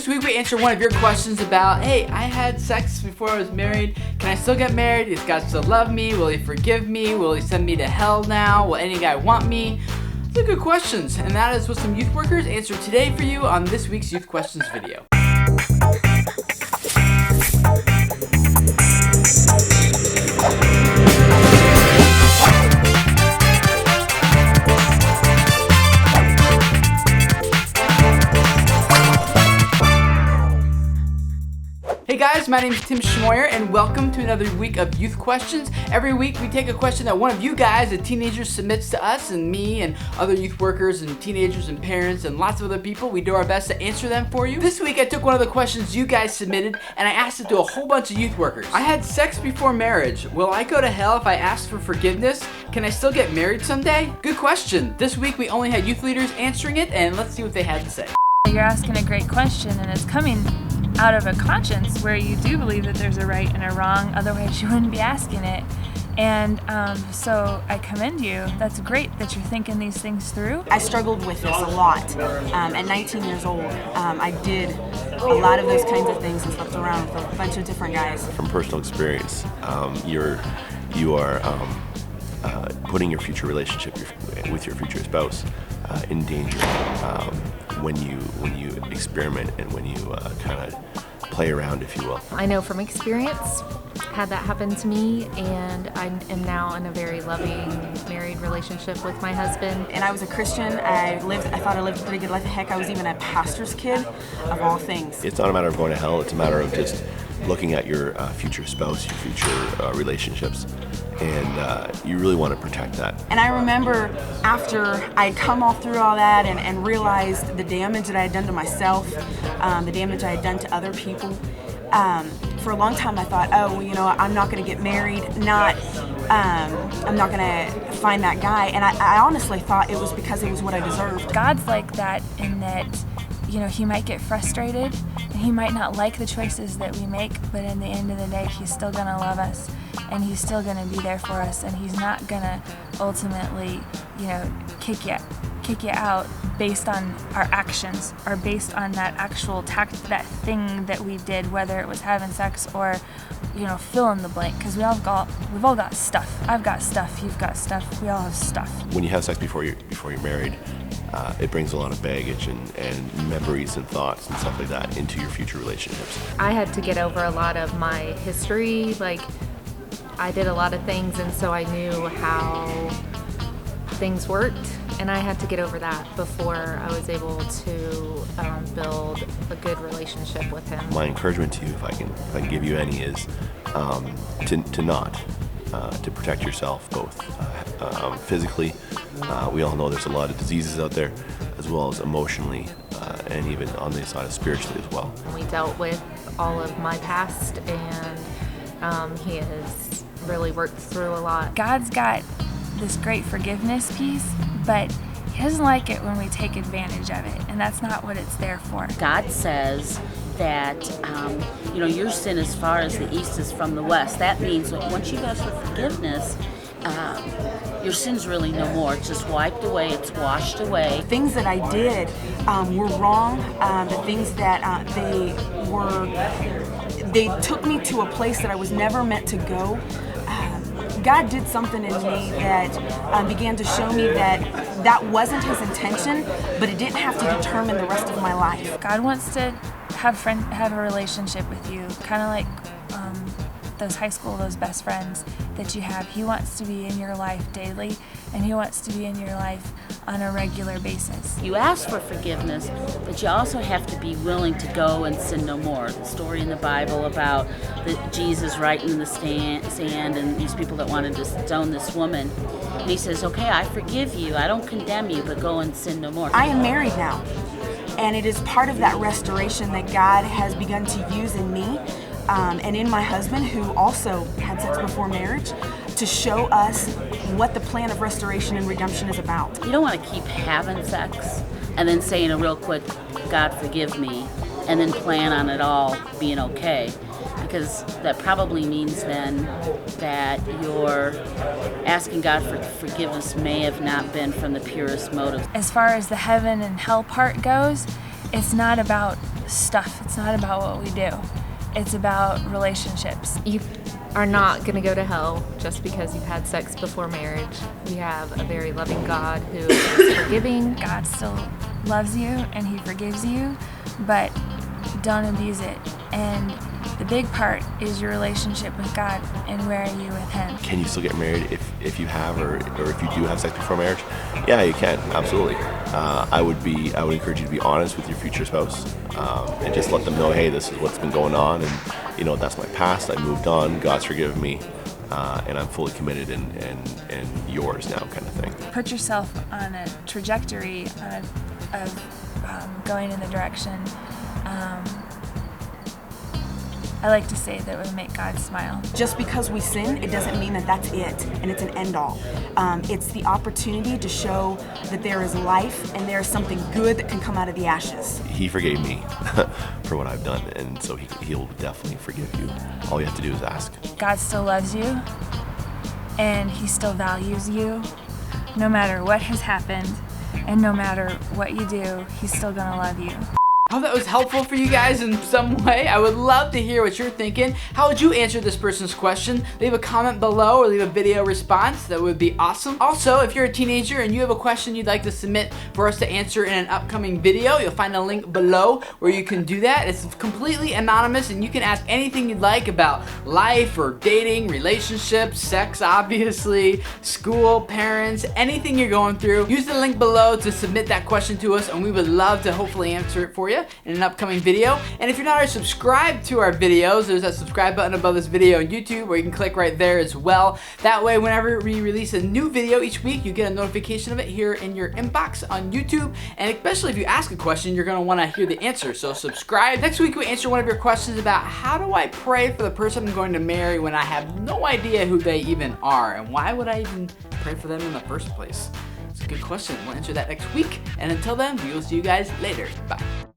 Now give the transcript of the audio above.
This week we answer one of your questions about, hey, I had sex before I was married. Can I still get married? Is God still love me? Will he forgive me? Will he send me to hell now? Will any guy want me? Those are good questions, and that is what some youth workers answer today for you on this week's Youth Questions video. Hey guys, my name is Tim Schmoyer and welcome to another week of Youth Questions. Every week we take a question that one of you guys, the teenagers, submits to us, and me and other youth workers and teenagers and parents and lots of other people. We do our best to answer them for you. This week I took one of the questions you guys submitted and I asked it to a whole bunch of youth workers. I had sex before marriage. Will I go to hell if I ask for forgiveness? Can I still get married someday? Good question. This week we only had youth leaders answering it, and let's see what they had to say. You're asking a great question, and it's coming out of a conscience where you do believe that there's a right and a wrong, otherwise you wouldn't be asking it. And so I commend you. That's great that you're thinking these things through. I struggled with this a lot. At 19 years old, I did a lot of those kinds of things and slept around with a bunch of different guys. From personal experience, you are putting your future relationship with your future spouse in danger when you experiment and when you kind of play around, if you will. I know from experience, had that happen to me, and I am now in a very loving married relationship with my husband. And I was a Christian. I thought I lived a pretty good life. Heck, I was even a pastor's kid, of all things. It's not a matter of going to hell. It's a matter of just looking at your future spouse, your future relationships, and you really want to protect that. And I remember after I'd come all through all that and realized the damage that I had done to myself, the damage I had done to other people, for a long time I thought, oh, well, you know, I'm not going to get married, I'm not going to find that guy. And I honestly thought it was because it was what I deserved. God's like that in that, you know, he might get frustrated and he might not like the choices that we make, but in the end of the day, he's still going to love us and he's still going to be there for us, and he's not going to ultimately, you know, kick you out based on our actions or based on that actual that thing that we did, whether it was having sex or, you know, fill in the blank, because we've all got stuff. I've got stuff, you've got stuff, we all have stuff. When you have sex before you're married, it brings a lot of baggage and memories and thoughts and stuff like that into your future relationships. I had to get over a lot of my history. Like, I did a lot of things, and so I knew how things worked, and I had to get over that before I was able to build a good relationship with him. My encouragement to you, if I can give you any, is to protect yourself both physically. We all know there's a lot of diseases out there, as well as emotionally, and even on the side of spiritually as well. We dealt with all of my past, and he has really worked through a lot. God's got this great forgiveness piece, but he doesn't like it when we take advantage of it, and that's not what it's there for. God says that your sin as far as the east is from the west. That means that once you ask for forgiveness, your sin's really no more. It's just wiped away, it's washed away. Things that I did were wrong. The things that they took me to a place that I was never meant to go. God did something in me that began to show me that wasn't his intention, but it didn't have to determine the rest of my life. God wants to have a relationship with you, kind of like those high school, those best friends that you have. He wants to be in your life daily, and he wants to be in your life on a regular basis. You ask for forgiveness, but you also have to be willing to go and sin no more. The story in the Bible about Jesus writing in the sand and these people that wanted to stone this woman. And he says, okay, I forgive you, I don't condemn you, but go and sin no more. I am married now, and it is part of that restoration that God has begun to use in me and in my husband, who also had sex before marriage, to show us what the plan of restoration and redemption is about. You don't want to keep having sex and then saying a real quick, God forgive me, and then plan on it all being okay. Because that probably means then that your asking God for forgiveness may have not been from the purest motive. As far as the heaven and hell part goes, it's not about stuff. It's not about what we do. It's about relationships. You are not going to go to hell just because you've had sex before marriage. We have a very loving God who is forgiving. God still loves you and he forgives you, but don't abuse it. And the big part is your relationship with God and where are you with him. Can you still get married if you have or if you do have sex before marriage? Yeah, you can, absolutely. I would encourage you to be honest with your future spouse and just let them know, hey, this is what's been going on, and you know, that's my past. I moved on. God's forgiven me, and I'm fully committed and yours now, kind of thing. Put yourself on a trajectory of going in the direction. I like to say that would make God smile. Just because we sin, it doesn't mean that that's it and it's an end all. It's the opportunity to show that there is life and there is something good that can come out of the ashes. He forgave me for what I've done, and so he'll definitely forgive you. All you have to do is ask. God still loves you and he still values you no matter what has happened, and no matter what you do, he's still gonna love you. I hope that was helpful for you guys in some way. I would love to hear what you're thinking. How would you answer this person's question? Leave a comment below or leave a video response. That would be awesome. Also, if you're a teenager and you have a question you'd like to submit for us to answer in an upcoming video, you'll find a link below where you can do that. It's completely anonymous and you can ask anything you'd like about life or dating, relationships, sex, obviously, school, parents, anything you're going through. Use the link below to submit that question to us, and we would love to hopefully answer it for you in an upcoming video. And if you're not already subscribed to our videos, there's that subscribe button above this video on YouTube where you can click right there as well. That way, whenever we release a new video each week, you get a notification of it here in your inbox on YouTube. And especially if you ask a question, you're gonna wanna hear the answer, so subscribe. Next week, we answer one of your questions about how do I pray for the person I'm going to marry when I have no idea who they even are, and why would I even pray for them in the first place? It's a good question. We'll answer that next week. And until then, we will see you guys later. Bye.